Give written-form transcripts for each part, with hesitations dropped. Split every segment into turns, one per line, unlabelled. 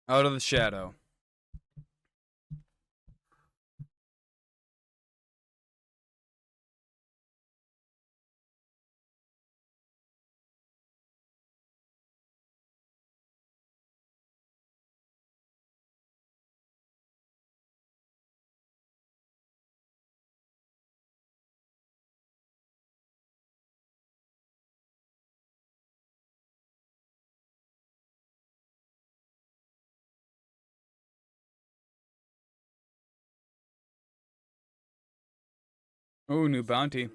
Out of the shadow. Oh, new bounty.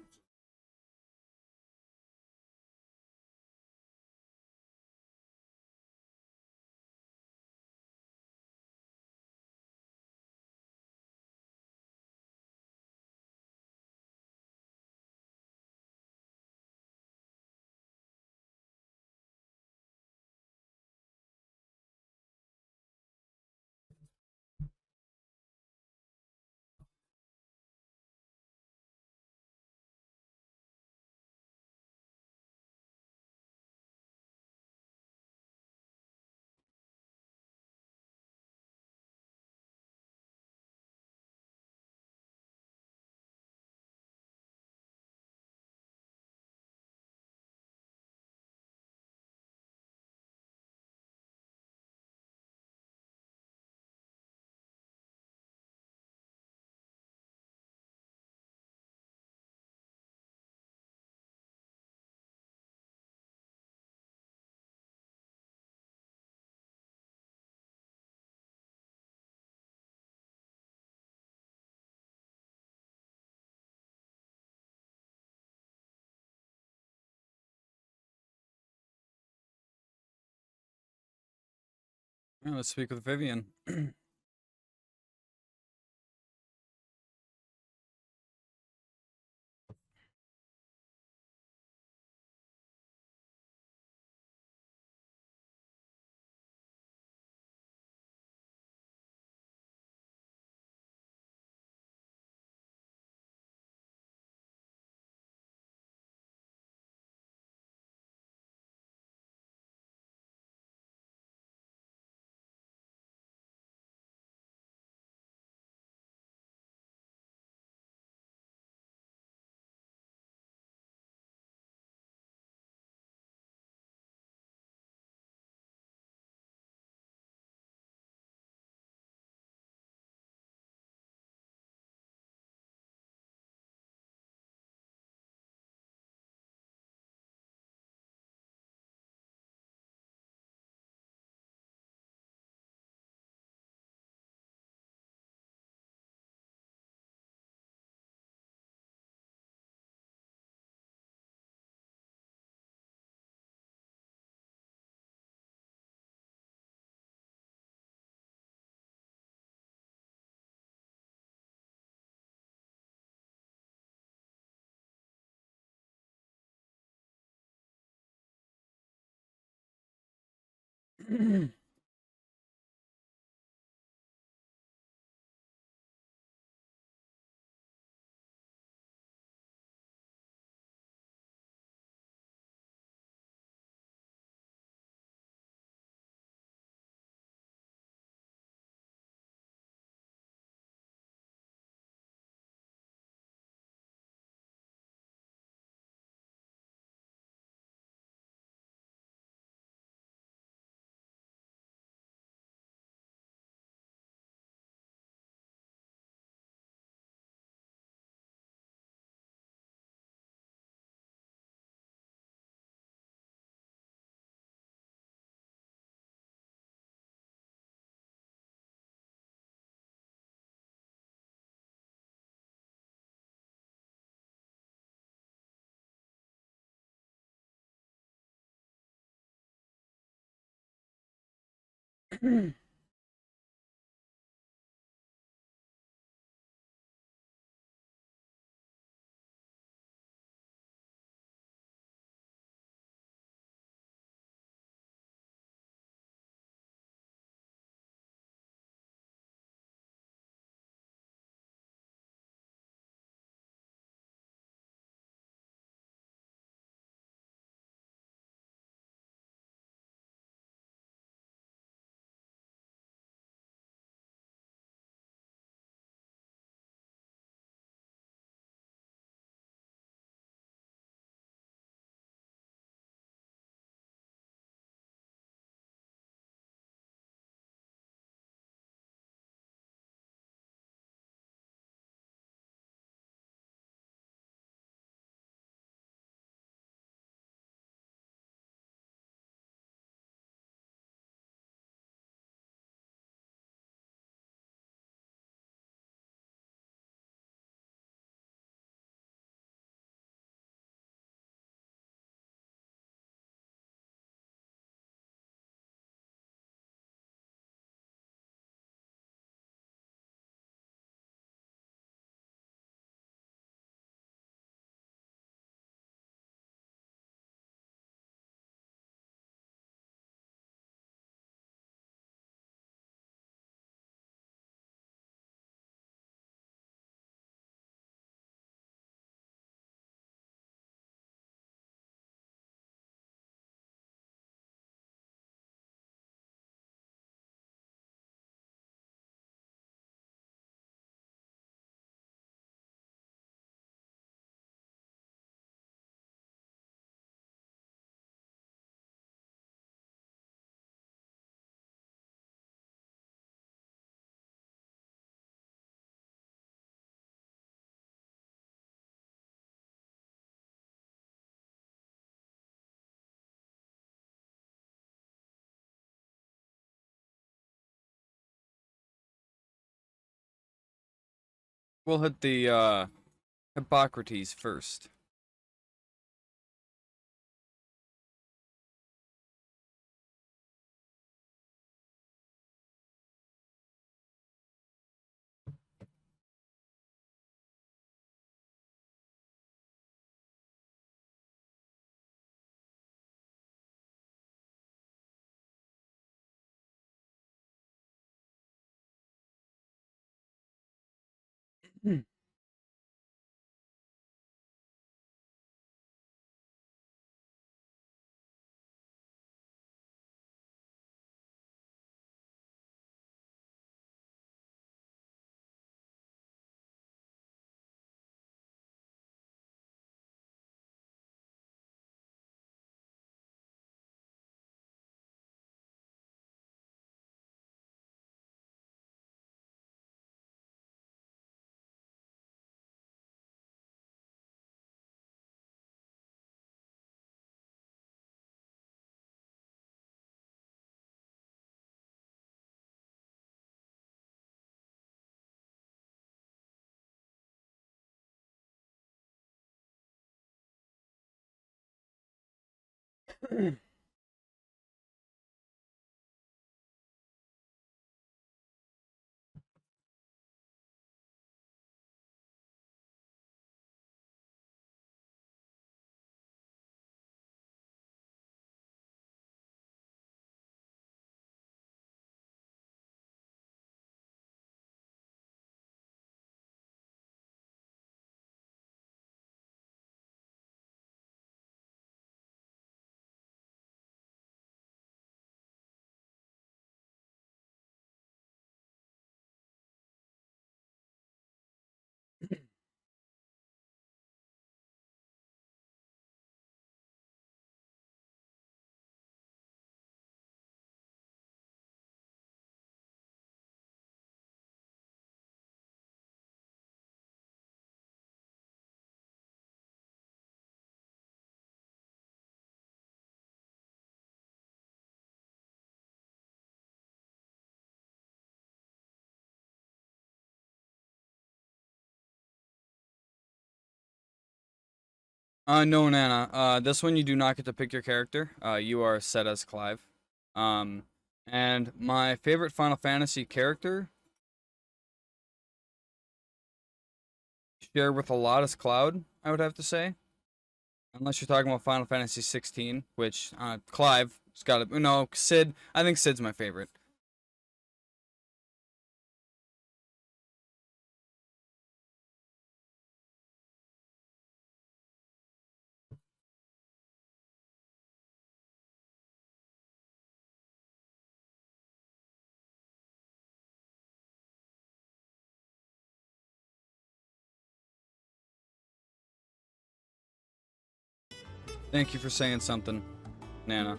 Yeah, let's speak with Vivian. We'll hit the Hippocrates first. No, Nana. This one you do not get to pick your character. You are set as Clive. Um, and my favorite Final Fantasy character, share with a lot, is Cloud, I would have to say. Unless you're talking about Final Fantasy 16, which, Clive, has got to, no, Sid, I think Sid's my favorite. Thank you for saying something, Nana.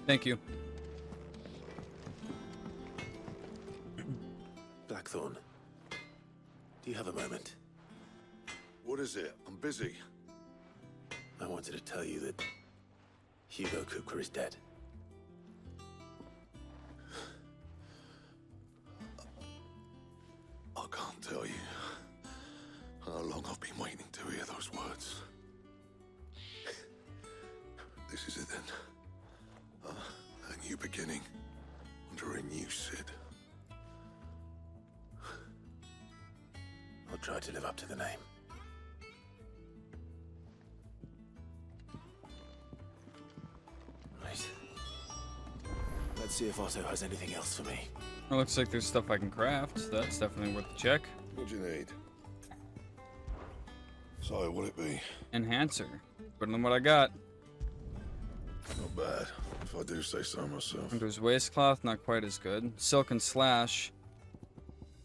Thank you.
Blackthorn, do you have a moment?
What is it? I'm busy.
I wanted to tell you that Hugo Kupka is dead.
I can't tell you how long I've been waiting to hear those words. This is it then. A new beginning under a new Sid.
I'll try to live up to the name. Right. Let's see if Otto has anything else for me.
It looks like there's stuff I can craft, so that's definitely worth a check.
What do you need? So, what'll it be?
Enhancer. Better than what I got.
Not bad. If I do say so myself.
Hunter's waistcloth, not quite as good. Silken slash.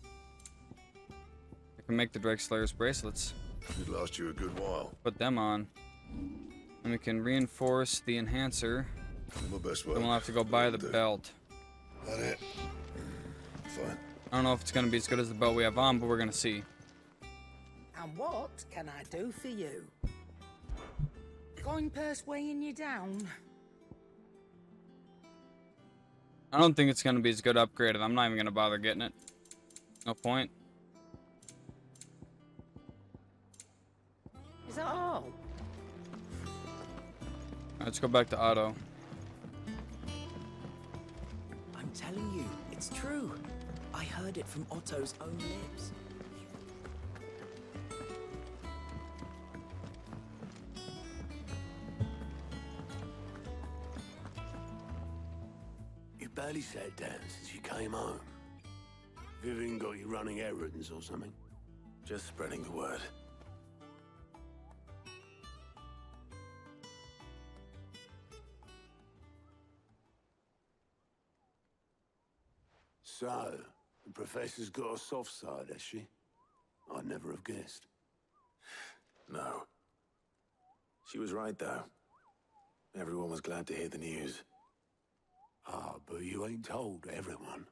I can make the Drake Slayer's bracelets.
It last you a good while.
Put them on. And we can reinforce the enhancer.
My best
Then
work.
we'll have to go buy the belt.
That it? Fine.
I don't know if it's going to be as good as the belt we have on, but we're going to see.
And what can I do for you? Coin purse weighing you down?
I don't think it's going to be as good upgraded. I'm not even going to bother getting it. No point.
Is that all?
Let's go back to Otto.
I'm telling you, it's true. I heard it from Otto's own lips.
You barely sat down since you came home. Vivian got you running errands or something? Just spreading the word. So, the professor's got a soft side, has she? I'd never have guessed. No. She was right, though. Everyone was glad to hear the news. Ah, but you ain't told everyone.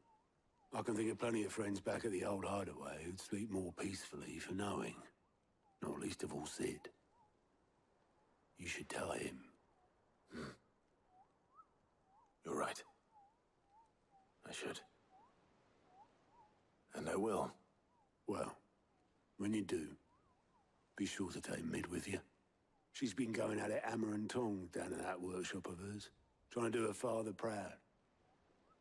I can think of plenty of friends back at the old hideaway who'd sleep more peacefully for knowing. Not least of all Sid. You should tell him. You're right. I should. And I will. Well, when you do, be sure to take Mid with you. She's been going at it hammer and tongs down in that workshop of hers, trying to do her father proud.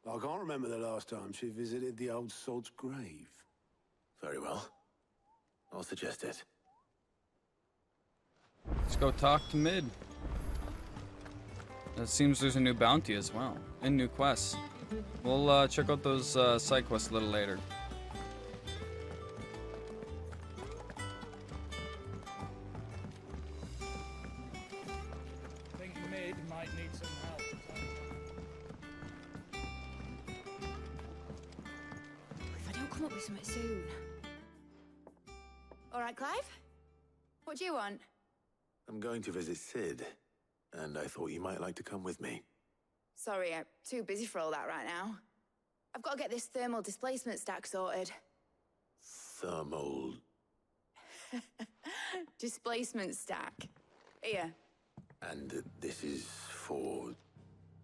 I can't remember the last time she visited the old sod's grave. Very well. I'll suggest it.
Let's go talk to Mid. It seems there's a new bounty as well, and new quests. We'll check out those side quests a little later.
I think Mid might need some help.
If I don't come up with something soon. All right, Clive? What do you want?
I'm going to visit Sid, and I thought you might like to come with me.
Sorry, I'm too busy for all that right now. I've got to get this thermal displacement stack sorted.
Thermal...
Displacement stack. Here.
And this is for...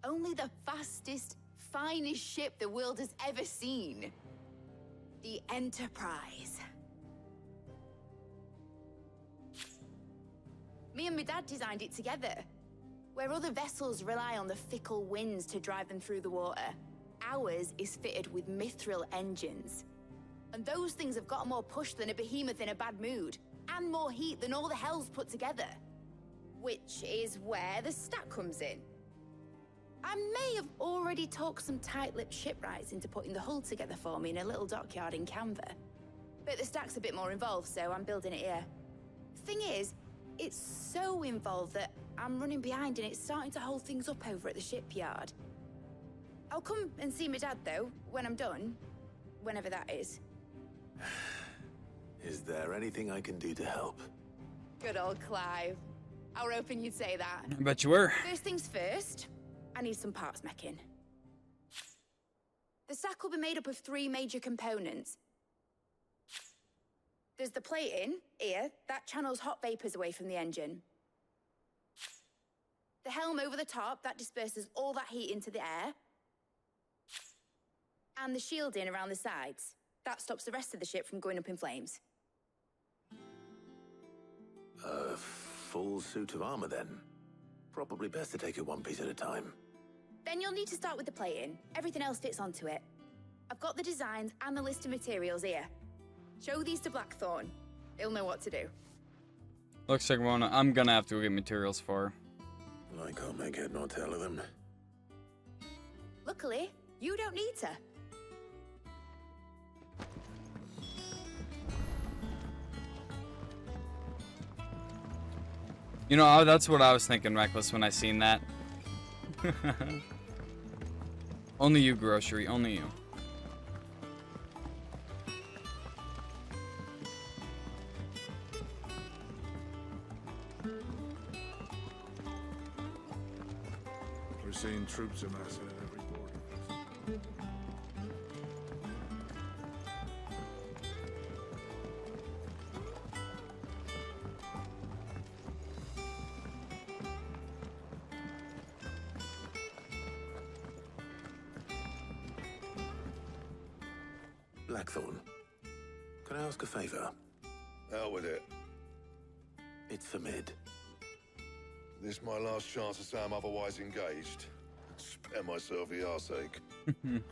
Only the fastest, finest ship the world has ever seen. The Enterprise. Me and my dad designed it together. Where other vessels rely on the fickle winds to drive them through the water, ours is fitted with mithril engines. And those things have got more push than a behemoth in a bad mood, and more heat than all the hells put together. Which is where the stack comes in. I may have already talked some tight-lipped shipwrights into putting the hull together for me in a little dockyard in Canva. But the stack's a bit more involved, so I'm building it here. Thing is, it's so involved that I'm running behind and it's starting to hold things up over at the shipyard. I'll come and see my dad, though, when I'm done. Whenever that is.
Is there anything I can do to help?
Good old Clive. I were hoping you'd say that.
I bet you were.
First things first, I need some parts meching. The stack will be made up of 3 major components. There's the plating, here, that channels hot vapors away from the engine. The helm over the top, that disperses all that heat into the air. And the shielding around the sides. That stops the rest of the ship from going up in flames.
A full suit of armor, then? Probably best to take it one piece at a time.
Then you'll need to start with the plating. Everything else fits onto it. I've got the designs and the list of materials here. Show these to Blackthorn. He'll know what to do.
Looks like I'm gonna have to go get materials for her.
I can't make head nor tail of them.
Luckily, you don't need to.
You know, that's what I was thinking, Reckless, when I seen that. Only you, grocery. Only you.
We're seeing troops amassing at every border.
Blackthorn, can I ask a favor?
Out with it.
It's for Mid.
This my last chance to say I'm otherwise engaged. Spare myself the arseache.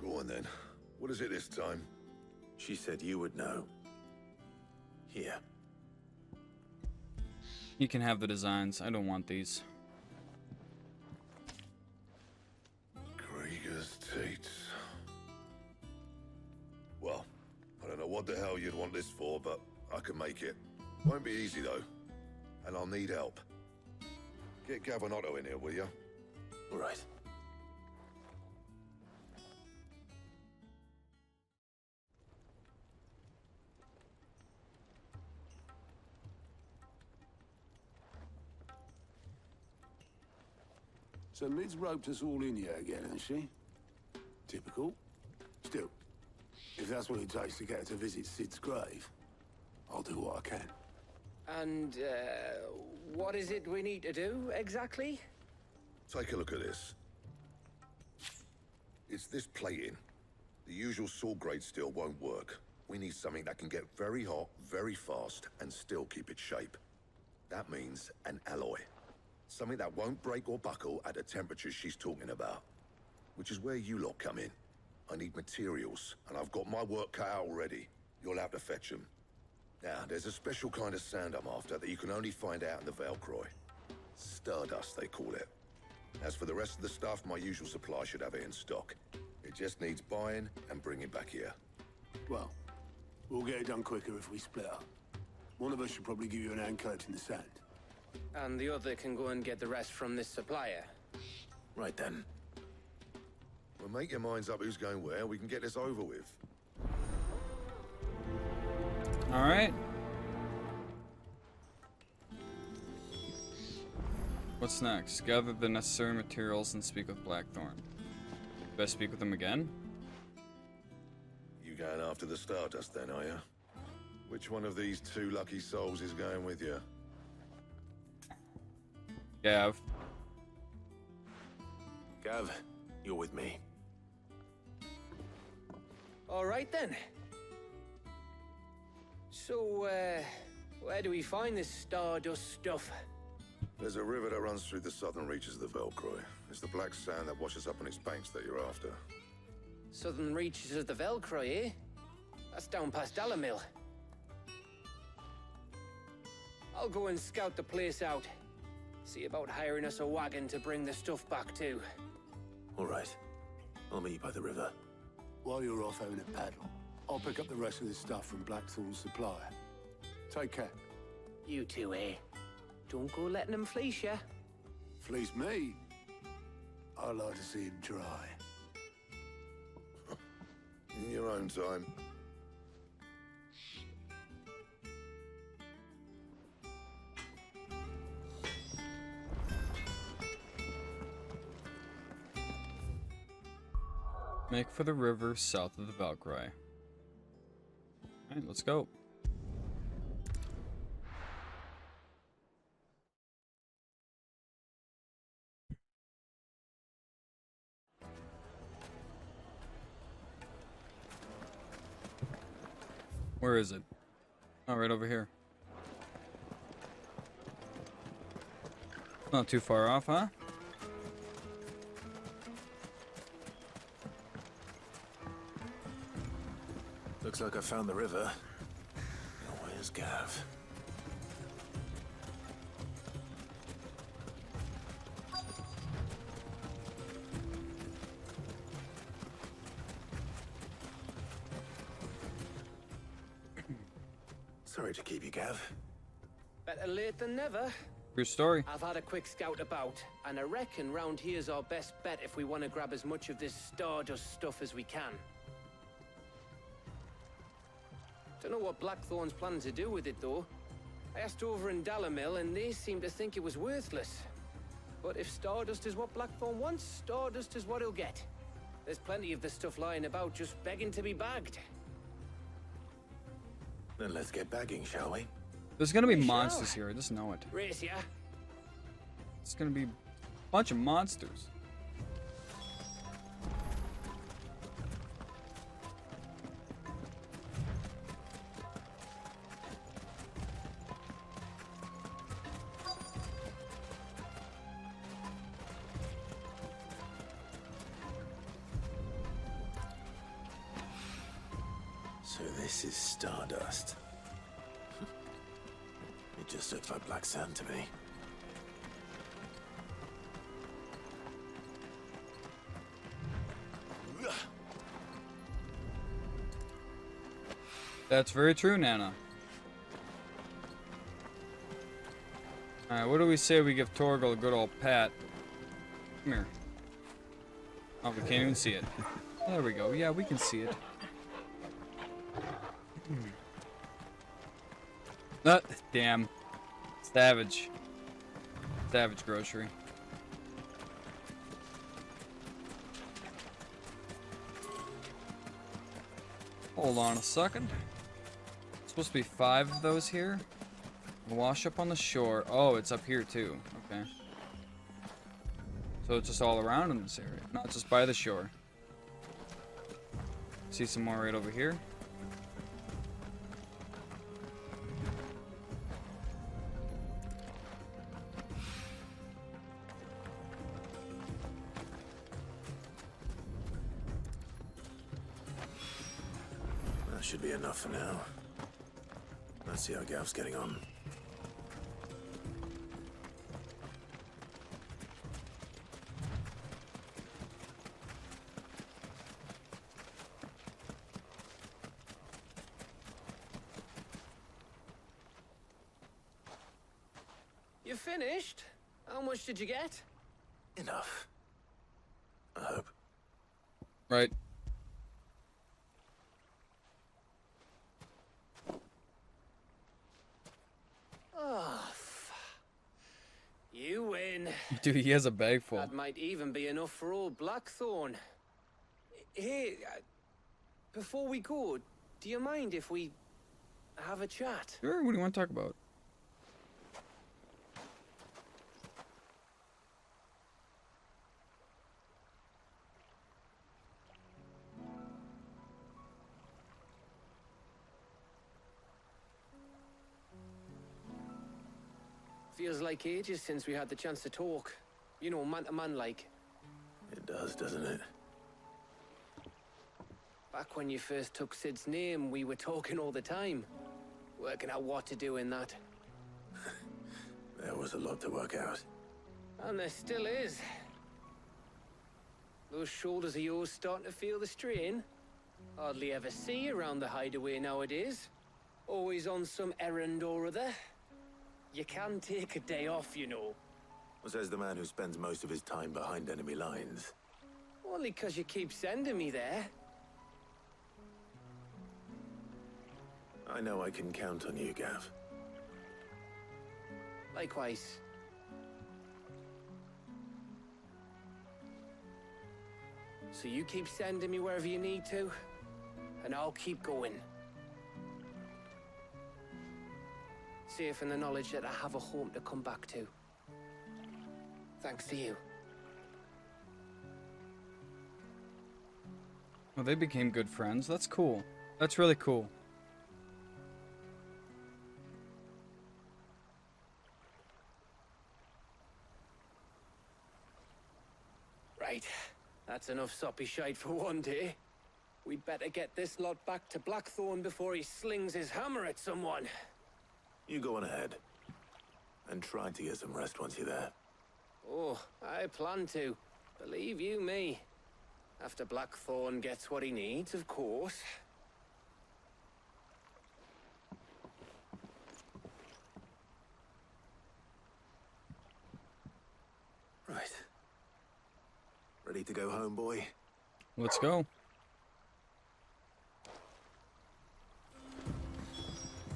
Go on then. What is it this time?
She said you would know. Here.
You can have the designs. I don't want these.
Krieger's Tates. Well, I don't know what the hell you'd want this for, but I can make it. Won't be easy though. And I'll need help. Get Gav and Otto in here, will you?
All right. So Mid's roped us all in here again, hasn't she? Typical. Still, if that's what it takes to get her to visit Sid's grave, I'll do what I can.
And, what is it we need to do, exactly?
Take a look at this. It's this plating. The usual saw grade steel won't work. We need something that can get very hot, very fast, and still keep its shape. That means an alloy. Something that won't break or buckle at the temperatures she's talking about. Which is where you lot come in. I need materials, and I've got my work cut out already. You'll have to fetch them. Now, there's a special kind of sand I'm after that you can only find out in the Velcroy. Stardust, they call it. As for the rest of the stuff, my usual supply should have it in stock. It just needs buying and bringing back here.
Well, we'll get it done quicker if we split up. One of us should probably give you an hand collecting the sand.
And the other can go and get the rest from this supplier.
Right then.
Well, make your minds up who's going where. We can get this over with.
All right. What's next? Gather the necessary materials and speak with Blackthorn. Do I speak with him again?
You going after the Stardust then, are you? Which one of these two lucky souls is going with you?
Gav.
Gav, you're with me.
All right, then. So, where do we find this Stardust stuff?
There's a river that runs through the southern reaches of the Velcroy. It's the black sand that washes up on its banks that you're after.
Southern reaches of the Velcroy, eh? That's down past Alamil. I'll go and scout the place out. See about hiring us a wagon to bring the stuff back to.
All right. I'll meet you by the river. While you're off having a paddle, I'll pick up the rest of this stuff from Blackthorn's supplier. Take care.
You two, eh? Don't go letting them fleece ya.
Fleece me? I like to see him try.
In your own time.
Make for the river south of the Velcroy. Alright, let's go. Where is it? Oh, right over here. Not too far off, huh?
Looks like I found the river. Now where's Gav? Sorry to keep you, Gav.
Better late than never.
True story.
I've had a quick scout about, and I reckon round here's our best bet if we want to grab as much of this Stardust stuff as we can. Don't know what Blackthorn's planning to do with it, though. I asked over in Dalamil, and they seem to think it was worthless. But if Stardust is what Blackthorn wants, Stardust is what he'll get. There's plenty of this stuff lying about, just begging to be bagged.
Then let's get bagging, shall we?
There's gonna be monsters here, I just know it.
Race, yeah?
It's gonna be a bunch of monsters.
So this is Stardust. It just looks like black sand to me.
That's very true, Nana. Alright, what do we say we give Torgal a good old pat? Come here. Oh, we can't even see it. There we go. Yeah, we can see it. Damn. Savage. Savage grocery. Hold on a second. Supposed to be 5 of those here. Wash up on the shore. Oh, it's up here too. Okay. So it's just all around in this area, not just by the shore. See some more right over here.
That should be enough for now. Let's see how Gav's getting on.
You finished? How much did you get?
Enough. I hope.
Right.
Oh, you win.
Dude, he has a bag full.
That might even be enough for old Blackthorn. Hey, before we go, do you mind if we have a chat?
Sure, what do you want to talk about?
Feels like ages since we had the chance to talk. You know, man to man like.
It does, doesn't it?
Back when you first took Sid's name, we were talking all the time. Working out what to do in that.
There was a lot to work out.
And there still is. Those shoulders of yours starting to feel the strain. Hardly ever see you around the hideaway nowadays. Always on some errand or other. You can take a day off, you know.
Says the man who spends most of his time behind enemy lines.
Only 'cause you keep sending me there.
I know I can count on you, Gav.
Likewise. So you keep sending me wherever you need to, and I'll keep going. Safe in the knowledge that I have a home to come back to. Thanks to you.
Well, they became good friends. That's cool. That's really cool.
Right. That's enough soppy shite for one day. We'd better get this lot back to Blackthorn before he slings his hammer at someone.
You go on ahead. And try to get some rest once you're there.
Oh, I plan to. Believe you me. After Blackthorn gets what he needs, of course.
to go home, boy?
Let's go.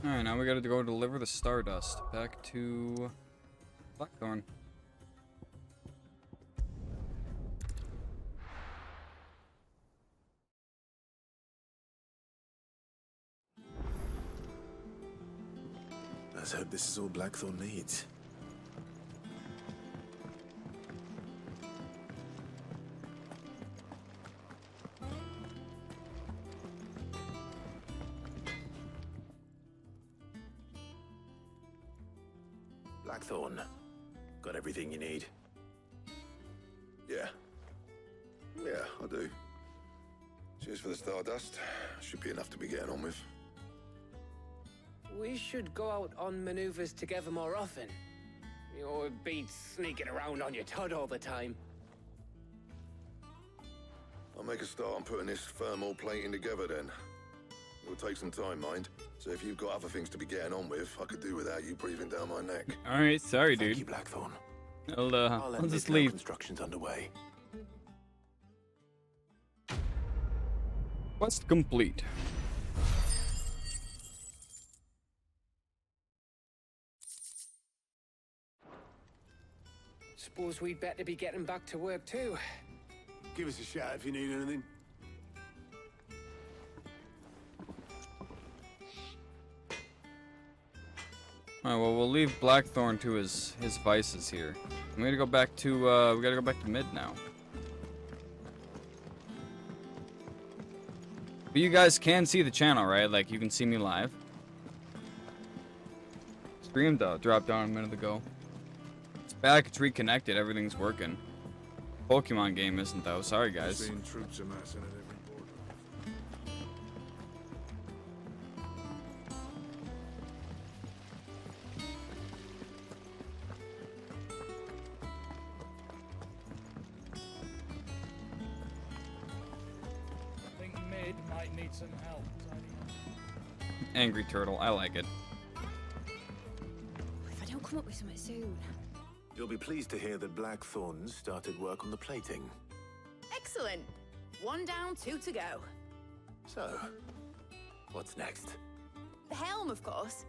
Alright, now we gotta go deliver the Stardust back to Blackthorn.
Let's hope this is all Blackthorn needs. Blackthorn, got everything you need?
Yeah. Yeah, I do. Cheers for the Stardust. Should be enough to be getting on with.
We should go out on maneuvers together more often. You know, it beats sneaking around on your Todd all the time.
I'll make a start on putting this thermal plating together then. It'll take some time, mind. So if you've got other things to be getting on with, I could do without you breathing down my neck.
Alright, sorry,
Thank
dude.
you, Blackthorn.
I'll
I'll
just
let
leave.
construction's underway.
Quest complete.
Suppose we'd better be getting back to work too.
Give us a shout if you need anything.
Alright, well, we'll leave Blackthorn to his vices here. We gotta go back to we gotta go back to mid now. But you guys can see the channel, right? Like, you can see me live. Stream dropped down a minute ago. It's back, it's reconnected, everything's working. Pokemon game isn't though, sorry guys.
Seen troops amassing at every border.
I think mid might need some help tidying up.
Angry Turtle, I like it.
If I don't come up with something soon.
You'll be pleased to hear that Blackthorn started work on the plating.
Excellent. 1 down, 2 to go.
So, what's next?
The helm, of course.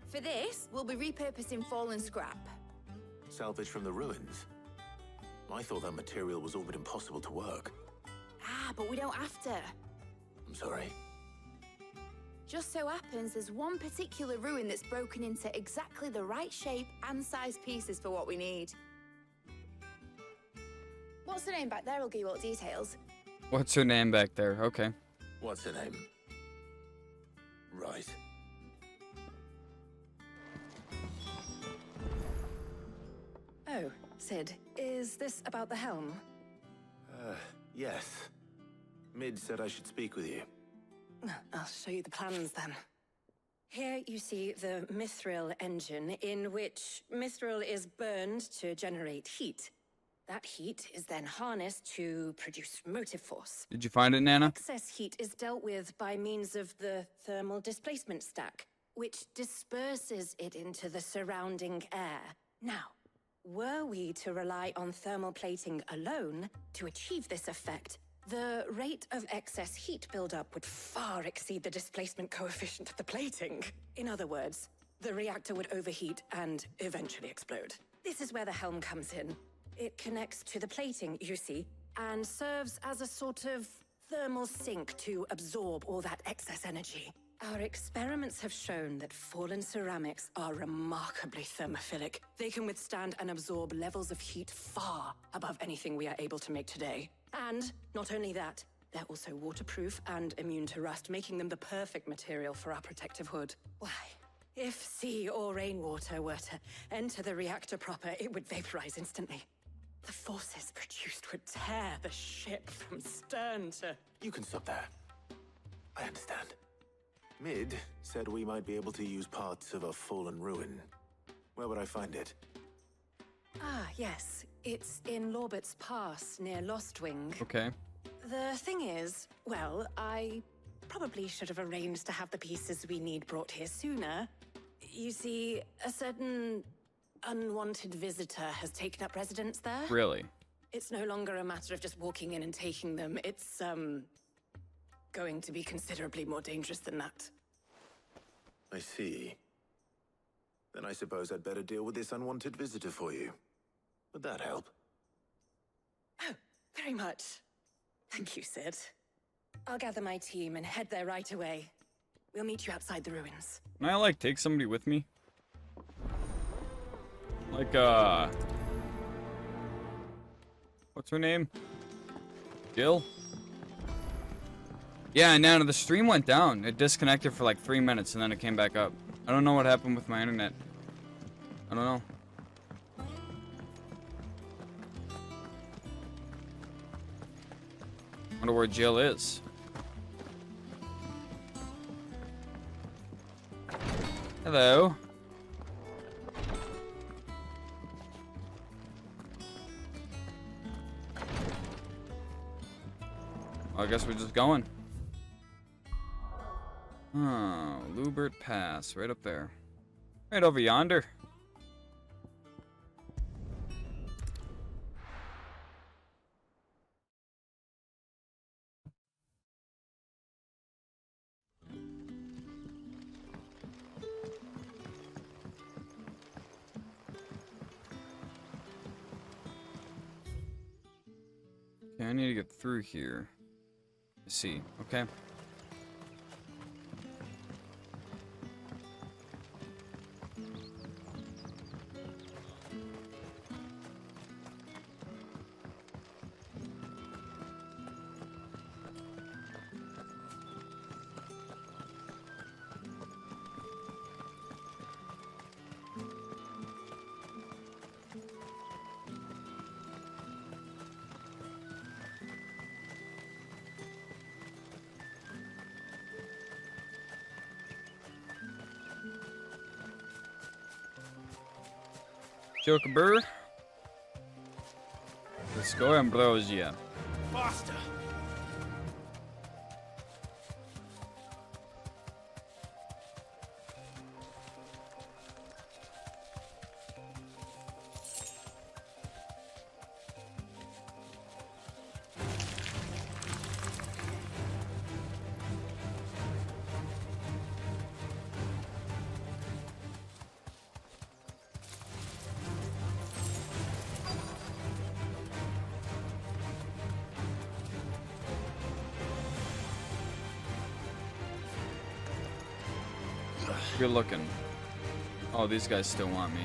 For this, we'll be repurposing fallen scrap.
Salvage from the ruins? I thought that material was all but impossible to work.
Ah, but we don't have to.
I'm sorry.
Just so happens there's one particular ruin that's broken into exactly the right shape and size pieces for what we need. What's the name back there? I'll give you all the details.
What's her name back there? Okay.
What's her name? Right.
Oh, Sid, is this about the helm?
Yes. Mid said I should speak with you.
I'll show you the plans then. Here you see the mithril engine, in which mithril is burned to generate heat. That heat is then harnessed to produce motive force.
Did you find it, Nana?
Excess heat is dealt with by means of the thermal displacement stack, which disperses it into the surrounding air. Now, were we to rely on thermal plating alone to achieve this effect, the rate of excess heat buildup would far exceed the displacement coefficient of the plating. In other words, the reactor would overheat and eventually explode. This is where the helm comes in. It connects to the plating, you see, and serves as a sort of thermal sink to absorb all that excess energy. Our experiments have shown that fallen ceramics are remarkably thermophilic. They can withstand and absorb levels of heat far above anything we are able to make today. And not only that, they're also waterproof and immune to rust, making them the perfect material for our protective hood. Why, if sea or rainwater were to enter the reactor proper, it would vaporize instantly. The forces produced would tear the ship from stern to...
You can stop there. I understand. Mid said we might be able to use parts of a fallen ruin. Where would I find it?
Ah, yes. It's in Lorbert's Pass, near Lostwing.
Okay.
The thing is, well, I probably should have arranged to have the pieces we need brought here sooner. You see, a certain unwanted visitor has taken up residence there.
Really?
It's no longer a matter of just walking in and taking them. It's, going to be considerably more dangerous than that.
I see. Then I suppose I'd better deal with this unwanted visitor for you. Would that help?
Oh, very much. Thank you, Sid. I'll gather my team and head there right away. We'll meet you outside the ruins.
Can I, like, take somebody with me? Like, what's her name? Jill? Yeah, and then the stream went down. It disconnected for like 3 minutes and then it came back up. I don't know what happened with my internet. I don't know. Wonder where Jill is. Hello. Well, I guess we're just going. Oh, Lubert Pass, right up there. Right over yonder. Okay, I need to get through here. Let's see, okay. Joker. Let's go, Ambrosia.
Faster!
Good looking. Oh, these guys still want me.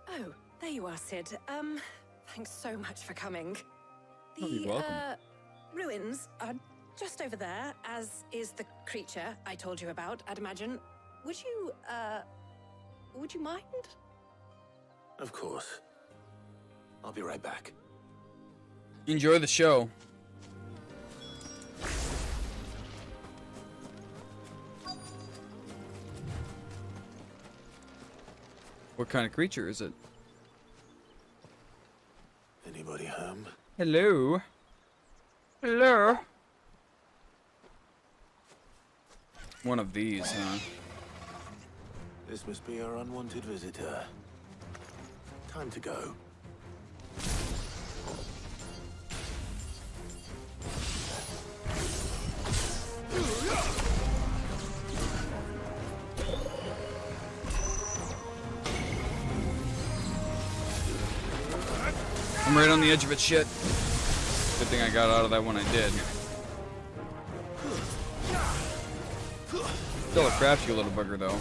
Oh, there you are, Sid. Thanks so much for coming.
Oh, you're welcome.
Ruins are just over there, as is the creature I told you about, I'd imagine. Would you mind?
Of course. I'll be right back.
Enjoy the show. What kind of creature is it?
Anybody home?
Hello? Hello? One of these, huh?
This must be our unwanted visitor. Time to go.
I'm right on the edge of it, shit. Good thing I got out of that when I did. Still a crafty little bugger, though.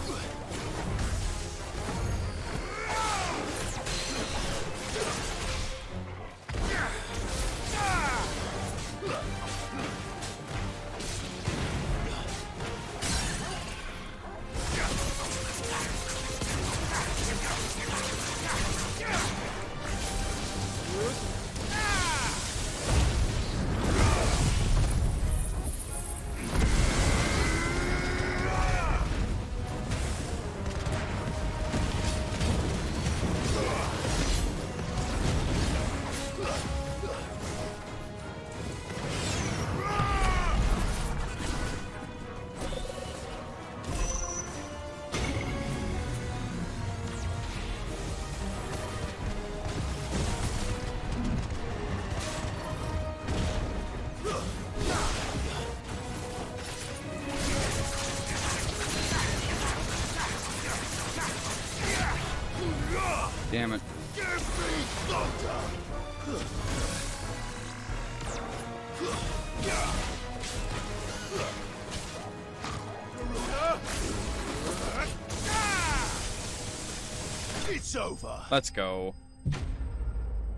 It's over.
Let's go.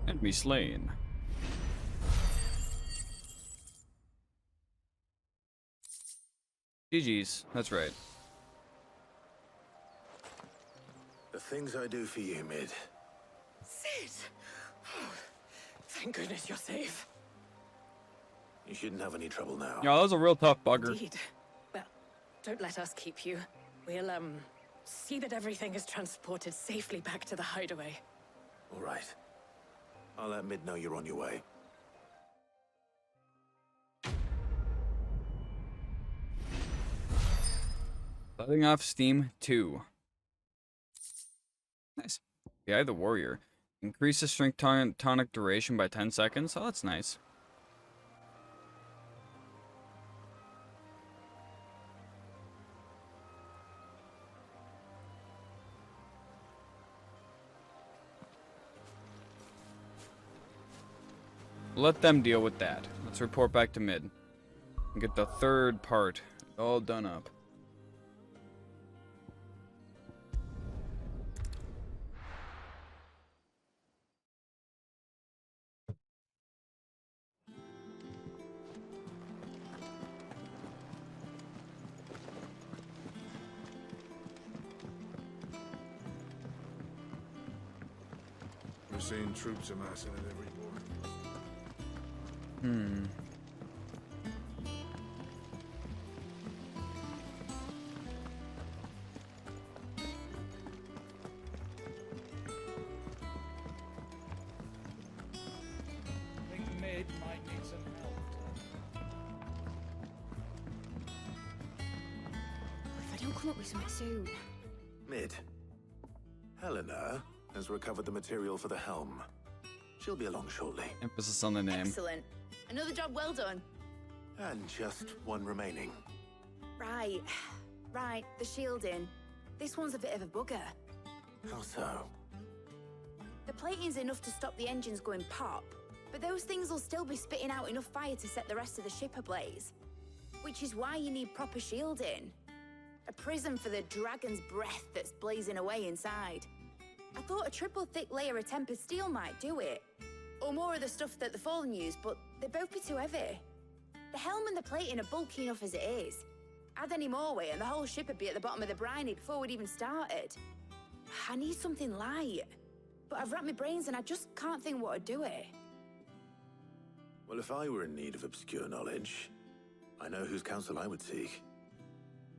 Enemy slain. GG's. That's right.
The things I do for you, Mid.
Sid! Oh, thank goodness you're safe.
You shouldn't have any trouble now.
Yeah, that was a real tough bugger.
Indeed. Well, don't let us keep you. We'll, see that everything is transported safely back to the hideaway.
All right. I'll let Mid know you're on your way.
Letting off steam 2. Nice. The Eye of the Warrior. Increases strength tonic duration by 10 seconds. Oh, that's nice. Let them deal with that. Let's report back to mid. And get the third part all done up.
We're seeing troops amassing at every border.
I think mid might need some help.
If I don't come up with something soon.
Mid. Helena has recovered the material for the helm. She'll be along shortly.
Emphasis on the name.
Excellent. Another job well done.
And just one remaining.
Right. Right, the shielding. This one's a bit of a bugger.
How so?
The plating's enough to stop the engines going pop, but those things will still be spitting out enough fire to set the rest of the ship ablaze. Which is why you need proper shielding. A prism for the dragon's breath that's blazing away inside. I thought a triple thick layer of tempered steel might do it. Or more of the stuff that the Fallen use, but they'd both be too heavy. The helm and the plating are bulky enough as it is. Add any more weight and the whole ship would be at the bottom of the briny before we'd even started. I need something light. But I've wrapped my brains and I just can't think what would do it.
Well, if I were in need of obscure knowledge, I know whose counsel I would seek.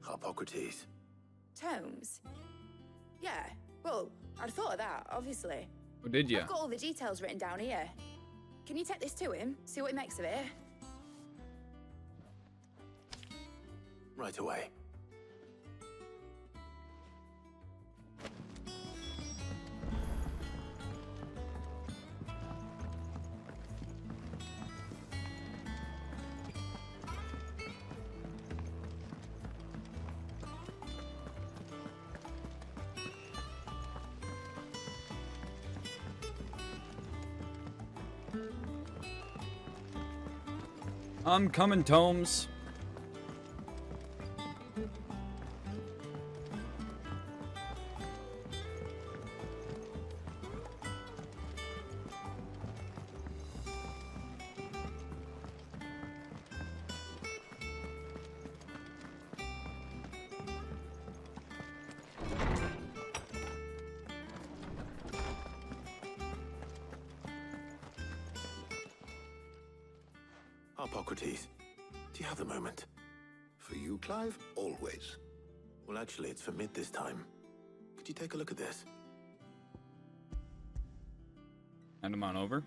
Harpocrates.
Tomes? Yeah, well, I'd thought of that, obviously.
Oh, did ya?
I've got all the details written down here. Can you take this to him? See what he makes of it?
Right away.
I'm coming, Tomes.
Harpocrates, do you have the moment?
For you, Clive, always.
Well, actually, it's for Mid this time. Could you take a look at this?
Hand him on over.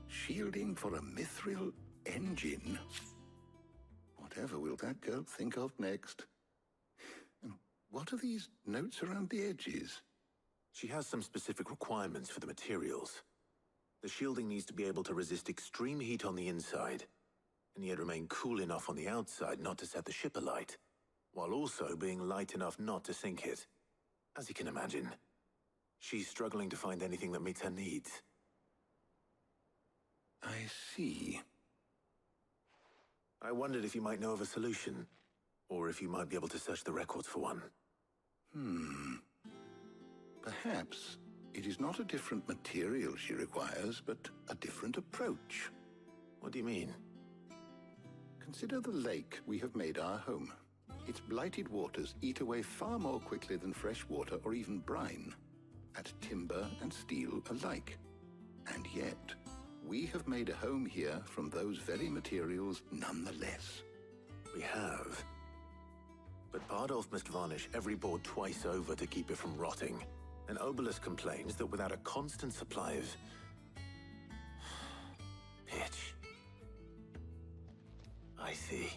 Shielding for a mithril engine. Whatever will that girl think of next? And what are these notes around the edges?
She has some specific requirements for the materials. The shielding needs to be able to resist extreme heat on the inside, and yet remain cool enough on the outside not to set the ship alight. while also being light enough not to sink it. As you can imagine, she's struggling to find anything that meets her needs.
I see.
I wondered if you might know of a solution, or if you might be able to search the records for one.
Perhaps it is not a different material she requires, but a different approach.
What do you mean?
Consider the lake we have made our home. Its blighted waters eat away far more quickly than fresh water or even brine, at timber and steel alike. And yet, we have made a home here from those very materials nonetheless.
We have. But Bardolph must varnish every board twice over to keep it from rotting. And Obelisk complains that without a constant supply of pitch. I see.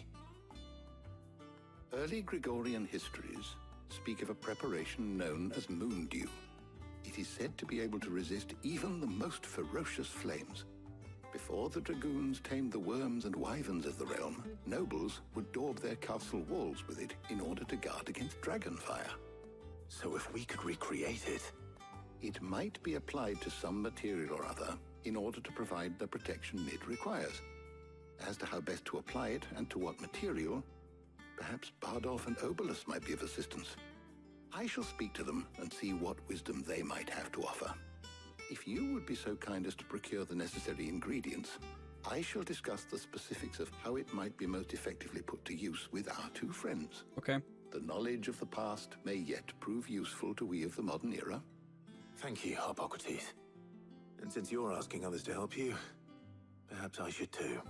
Early Gregorian histories speak of a preparation known as moon dew. It is said to be able to resist even the most ferocious flames. Before the dragoons tamed the worms and wyverns of the realm, nobles would daub their castle walls with it in order to guard against dragonfire.
So if we could recreate it...
It might be applied to some material or other in order to provide the protection it requires. As to how best to apply it and to what material, perhaps Bardolph and Obelisk might be of assistance. I shall speak to them and see what wisdom they might have to offer. If you would be so kind as to procure the necessary ingredients, I shall discuss the specifics of how it might be most effectively put to use with our two friends.
Okay.
The knowledge of the past may yet prove useful to we of the modern era.
Thank you, Hippocrates. And since you're asking others to help you, perhaps I should too.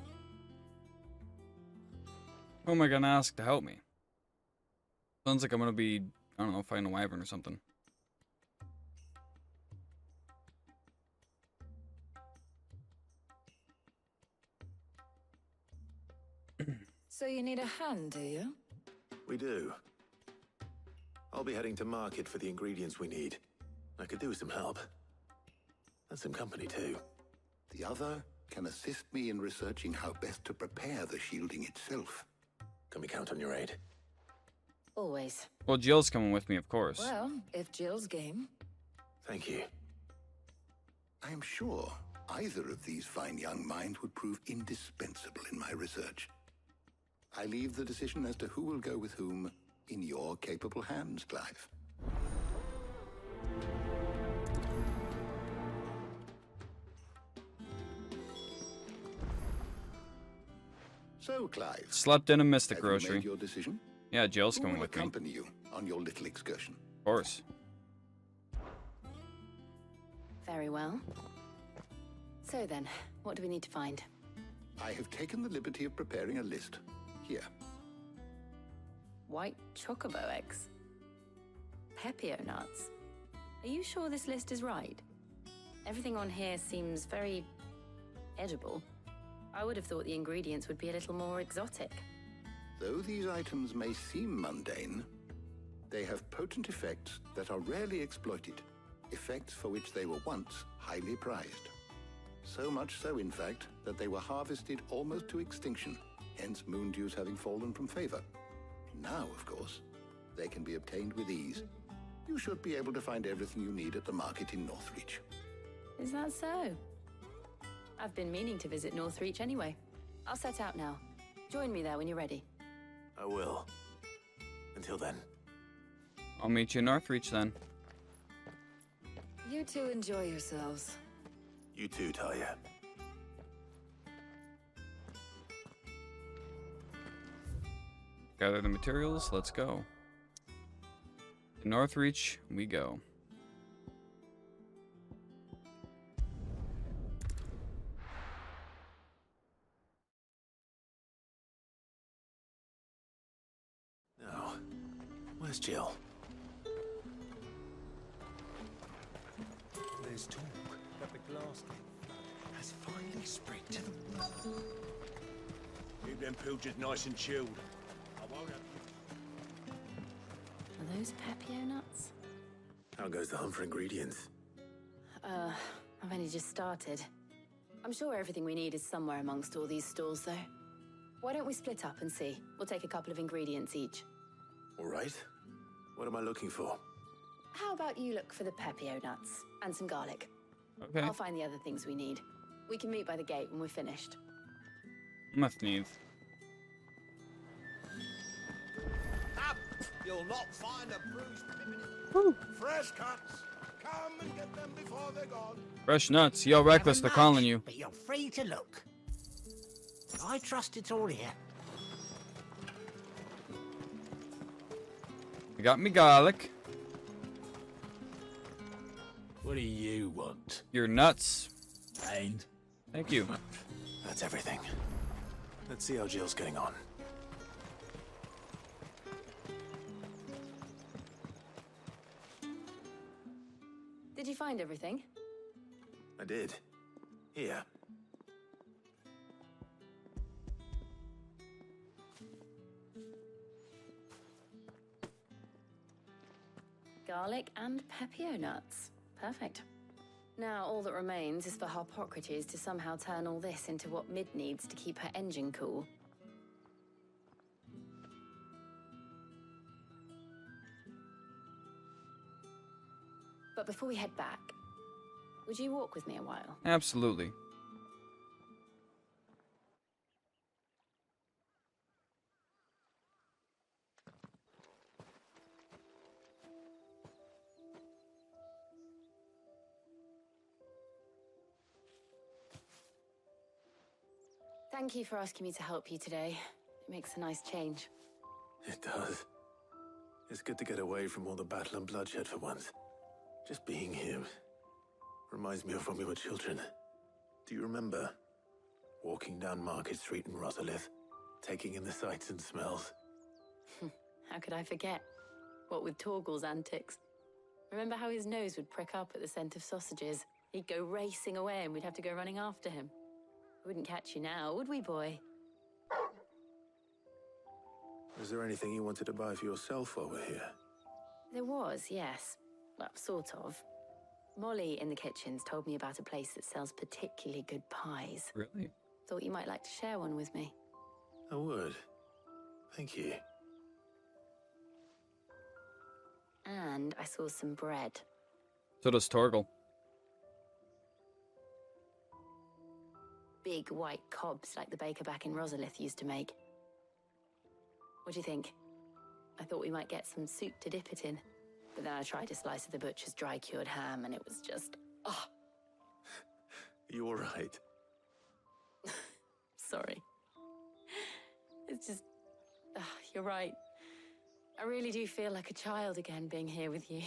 Who am I gonna ask to help me? Sounds like I'm gonna be, I don't know, fighting a wyvern or something.
So you need a hand, do you?
We do. I'll be heading to market for the ingredients we need. I could do with some help. And some company too.
The other can assist me in researching how best to prepare the shielding itself.
Can we count on your aid?
Always.
Well, Jill's coming with me, of course.
Well, if Jill's game.
Thank you.
I am sure either of these fine young minds would prove indispensable in my research. I leave the decision as to who will go with whom in your capable hands, Clive. So, Clive.
Slept in and missed the
have you
grocery.
made your decision?
Yeah, Jill's
Who
coming
will
with me.
accompany you on your little excursion?
Of course.
Very well. So then, what do we need to find?
I have taken the liberty of preparing a list. Here.
White chocobo eggs. Pepio nuts. Are you sure this list is right? Everything on here seems very edible. I would have thought the ingredients would be a little more exotic.
Though these items may seem mundane, they have potent effects that are rarely exploited, effects for which they were once highly prized. So much so, in fact, that they were harvested almost to extinction, hence moon dews having fallen from favor. Now, of course, they can be obtained with ease. You should be able to find everything you need at the market in Northreach.
Is that so? I've been meaning to visit Northreach anyway. I'll set out now. Join me there when you're ready.
I will. Until then.
I'll meet you in Northreach then.
You two enjoy yourselves.
You too, Talia.
Gather the materials, let's go. To Northreach we go.
Now, where's Jill?
There's talk that the glass has finally spread to the world. Keep them pilgers nice and chilled. I won't have...
Are those Pepio nuts?
How goes the hunt for ingredients?
I've only just started. I'm sure everything we need is somewhere amongst all these stalls, though. Why don't we split up and see? We'll take a couple of ingredients each.
All right. What am I looking for?
How about you look for the pepio nuts and some garlic?
Okay.
I'll find the other things we need. We can meet by the gate when we're finished.
Must need.
Up! You'll not find a bruised fresh cuts. Come and get them before they're gone.
Fresh nuts. Yo, Reckless, they're calling you.
But you're free to look. I trust it's all here.
You got me garlic.
What do you want?
Your nuts.
And?
Thank you.
That's everything. Let's see how Jill's getting on.
Did you find everything?
I did. Here.
Garlic and pepio nuts. Perfect. Now all that remains is for Harpocrates to somehow turn all this into what Mid needs to keep her engine cool. But before we head back, would you walk with me a while?
Absolutely.
Thank you for asking me to help you today. It makes a nice change.
It does. It's good to get away from all the battle and bloodshed for once. Just being here reminds me of when we were children. Do you remember? Walking down Market Street in Rosalith, taking in the sights and smells.
How could I forget? What with Torgal's antics. Remember how his nose would prick up at the scent of sausages? He'd go racing away and we'd have to go running after him. We wouldn't catch you now, would we, boy?
Was there anything you wanted to buy for yourself while we're here?
There was, yes. Well, sort of. Molly in the kitchens told me about a place that sells particularly good pies.
Really?
Thought you might like to share one with me.
I would. Thank you.
And I saw some bread.
So does Torgal.
Big white cobs like the baker back in Rosalith used to make. What do you think? I thought we might get some soup to dip it in. But then I tried a slice of the butcher's dry-cured ham and it was just... oh.
You all right?
Sorry. It's just... you're right. I really do feel like a child again being here with you.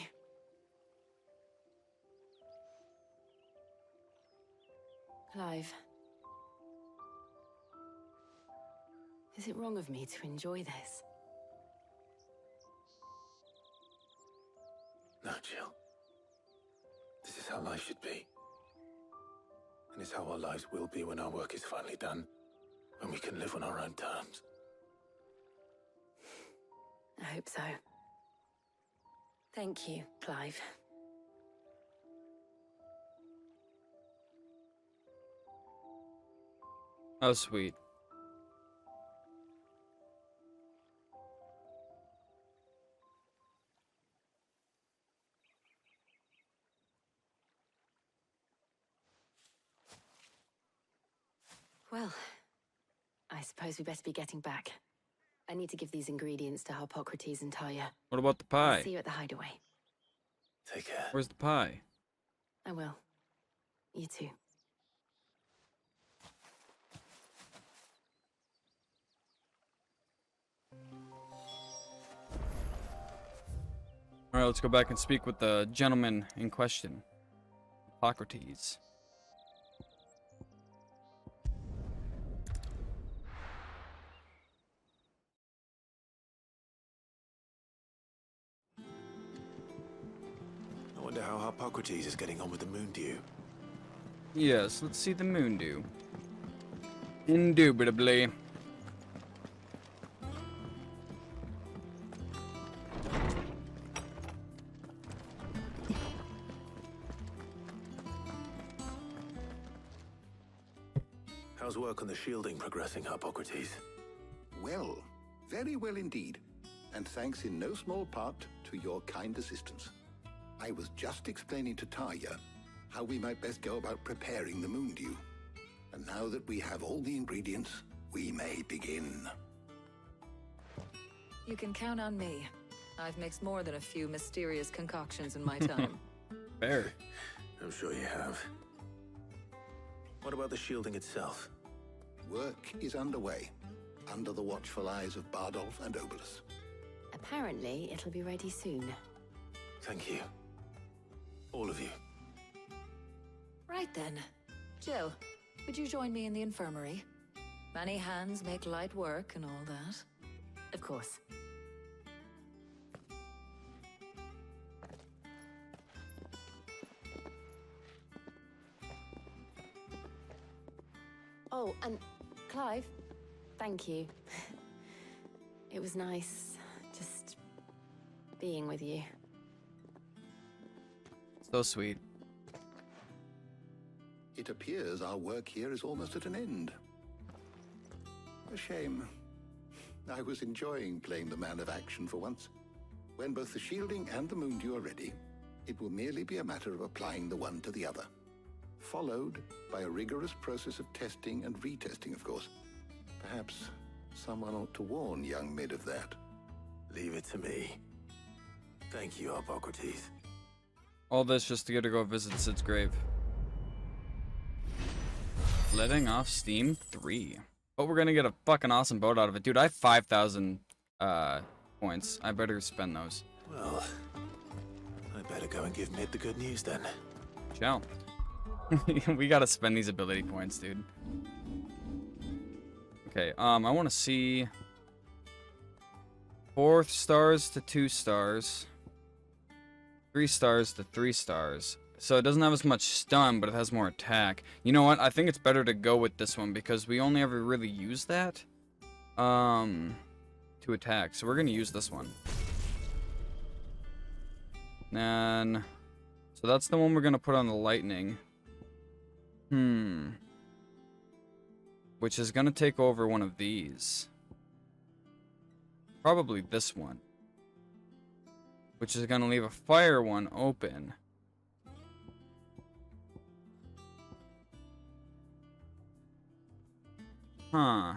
Clive. Is it wrong of me to enjoy this?
No, Jill. This is how life should be. And it's how our lives will be when our work is finally done. When we can live on our own terms.
I hope so. Thank you, Clive.
How sweet.
Well, I suppose we better be getting back. I need to give these ingredients to Harpocrates and Talia.
What about the
I'll
pie?
see you at the hideaway.
Take care.
Where's the pie?
I will. You too.
Alright, let's go back and speak with the gentleman in question. Hippocrates.
I wonder how Hippocrates is getting on with the moon dew.
Yes, let's see the moon dew. Indubitably.
How's work on the shielding progressing, Hippocrates?
Well, very well indeed. and thanks in no small part to your kind assistance. I was just explaining to Tarja how we might best go about preparing the moon dew. And now that we have all the ingredients, we may begin.
You can count on me. I've mixed more than a few mysterious concoctions in my time.
Fair.
I'm sure you have. What about the shielding itself?
Work is underway, under the watchful eyes of Bardolph and Obolus.
Apparently, it'll be ready soon.
Thank you. All of you.
Right then. Jill, would you join me in the infirmary? Many hands make light work and all that.
Of course. Oh, and Clive, thank you. It was nice just being with you.
So sweet.
It appears our work here is almost at an end. A shame. I was enjoying playing the man of action for once. When both the shielding and the moon dew are ready, it will merely be a matter of applying the one to the other. Followed by a rigorous process of testing and retesting, of course. Perhaps someone ought to warn young Mid of that.
Leave it to me. Thank you, Hippocrates.
All this just to get to go visit Sid's grave. Letting off steam 3. But we're gonna get a fucking awesome boat out of it. Dude, I have 5,000 points. I better spend those.
Well, I better go and give Mid the good news then.
Ciao. We gotta spend these ability points, dude. Okay, I want to see 4 stars to 2 stars, 3 stars to 3 stars. So it doesn't have as much stun, but it has more attack. You know what? I think it's better to go with this one because we only ever really use that to attack. So we're gonna use this one. And so that's the one we're gonna put on the lightning. Which is gonna take over one of these. Probably this one. Which is gonna leave a fire one open. Huh.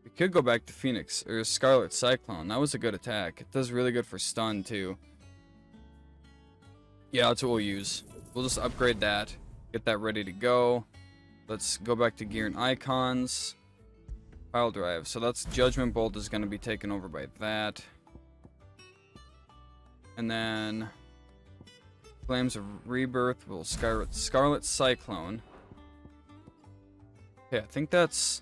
We could go back to Phoenix or Scarlet Cyclone. That was a good attack. It does really good for stun too. Yeah, that's what we'll use. We'll just upgrade that. Get that ready to go. Let's go back to gear and icons. Pile drive. So that's Judgment Bolt is going to be taken over by that. And then Flames of Rebirth will Scarlet Cyclone. Okay, I think that's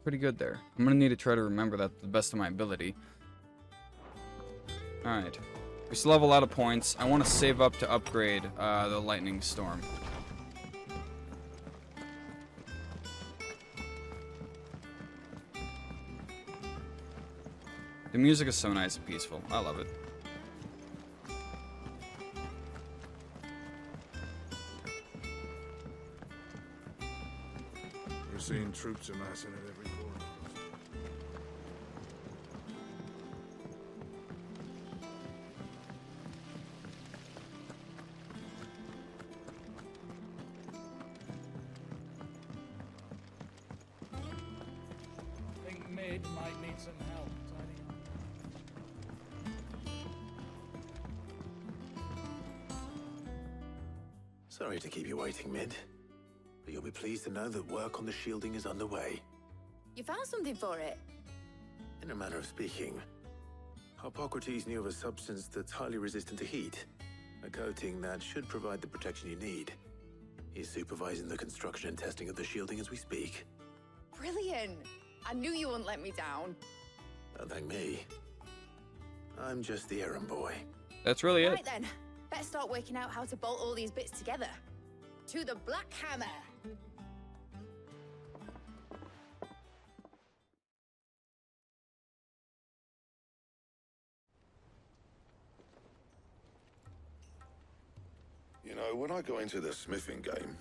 pretty good there. I'm going to need to try to remember that to the best of my ability. Alright. We still have a lot of points. I want to save up to upgrade the Lightning Storm. The music is so nice and peaceful. I love it.
We're seeing troops amassing at every corner.
I think Mid might need some help tidying up.
Sorry to keep you waiting, Mid. But you'll be pleased to know that work on the shielding is underway.
You found something for it?
In a manner of speaking, Hippocrates knew of a substance that's highly resistant to heat. A coating that should provide the protection you need. He's supervising the construction and testing of the shielding as we speak.
Brilliant! I knew you wouldn't let me down.
Don't thank me. I'm just the errand boy.
That's really it.
Right then, let's start working out how to bolt all these bits together. To the Black Hammer!
You know, when I got into the smithing game,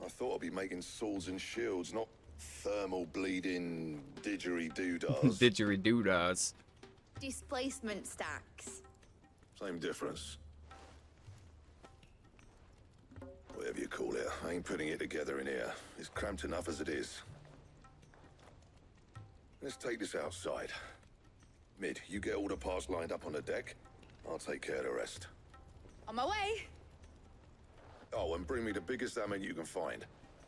I thought I'd be making swords and shields, not thermal bleeding didgeridoo-dahs.
Didgeridoo-dahs.
Displacement stacks.
Same difference. Whatever you call it, I ain't putting it together in here. It's cramped enough as it is. Let's take this outside. Mid, you get all the parts lined up on the deck. I'll take care of the rest.
On my way.
Oh, and bring me the biggest hammer you can find.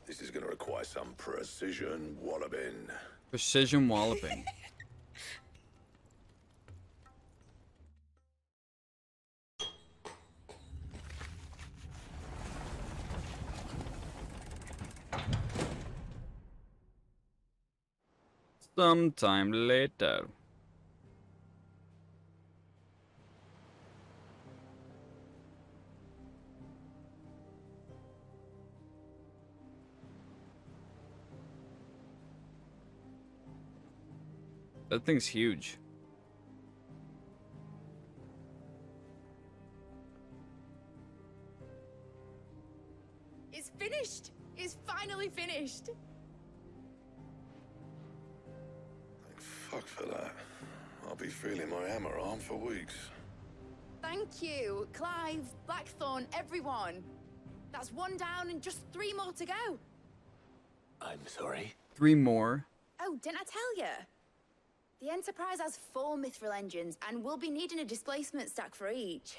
This is gonna require some precision walloping.
Precision walloping. Sometime later. That thing's huge.
It's finished. It's finally finished.
Thank fuck for that. I'll be feeling my hammer arm for weeks.
Thank you, Clive, Blackthorn, everyone. That's one down and just 3 more to go.
I'm sorry?
3 more.
Oh, didn't I tell you? The Enterprise has 4 mithril engines, and we'll be needing a displacement stack for each.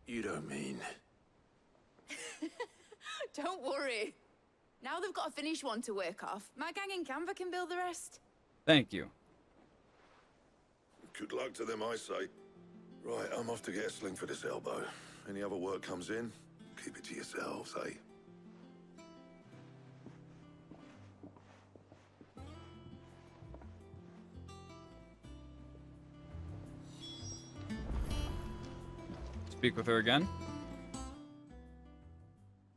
You don't mean...
Don't worry. Now they've got a finished one to work off. My gang in Canva can build the rest.
Thank you.
Good luck to them, I say. Right, I'm off to get a sling for this elbow. Any other work comes in, keep it to yourselves, eh?
Speak with her again.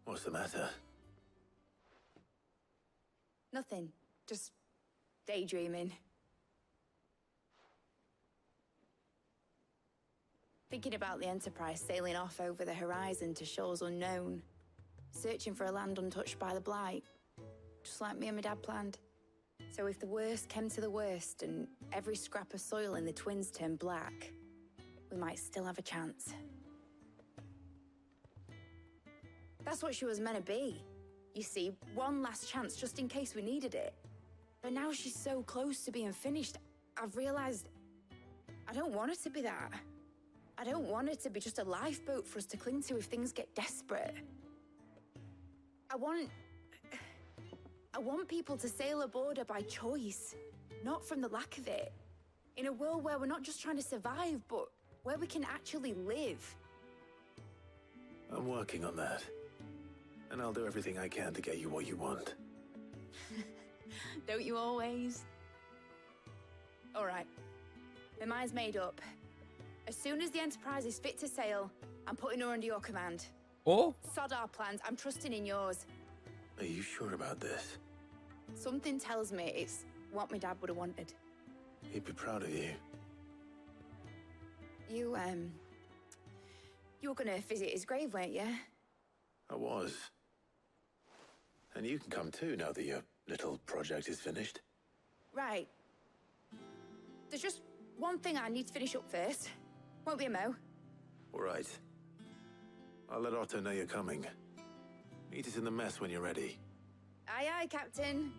What's the matter?
Nothing. Just daydreaming. Thinking about the Enterprise sailing off over the horizon to shores unknown. Searching for a land untouched by the Blight. Just like me and my dad planned. So if the worst came to the worst and every scrap of soil in the Twins turned black, we might still have a chance. That's what she was meant to be. You see, one last chance just in case we needed it. But now she's so close to being finished, I've realized I don't want it to be that. I don't want it to be just a lifeboat for us to cling to if things get desperate. I want people to sail aboard her by choice, not from the lack of it. In a world where we're not just trying to survive, but where we can actually live.
I'm working on that. And I'll do everything I can to get you what you want.
Don't you always? All right. My mind's made up. As soon as the Enterprise is fit to sail, I'm putting her under your command.
Oh?
Sod our plans. I'm trusting in yours.
Are you sure about this?
Something tells me it's what my dad would have wanted.
He'd be proud of you.
You were gonna visit his grave, weren't you?
I was. And you can come too now that your little project is finished.
Right. There's just one thing I need to finish up first. Won't be a mo.
All right. I'll let Otto know you're coming. Meet us in the mess when you're ready.
Aye, aye, Captain.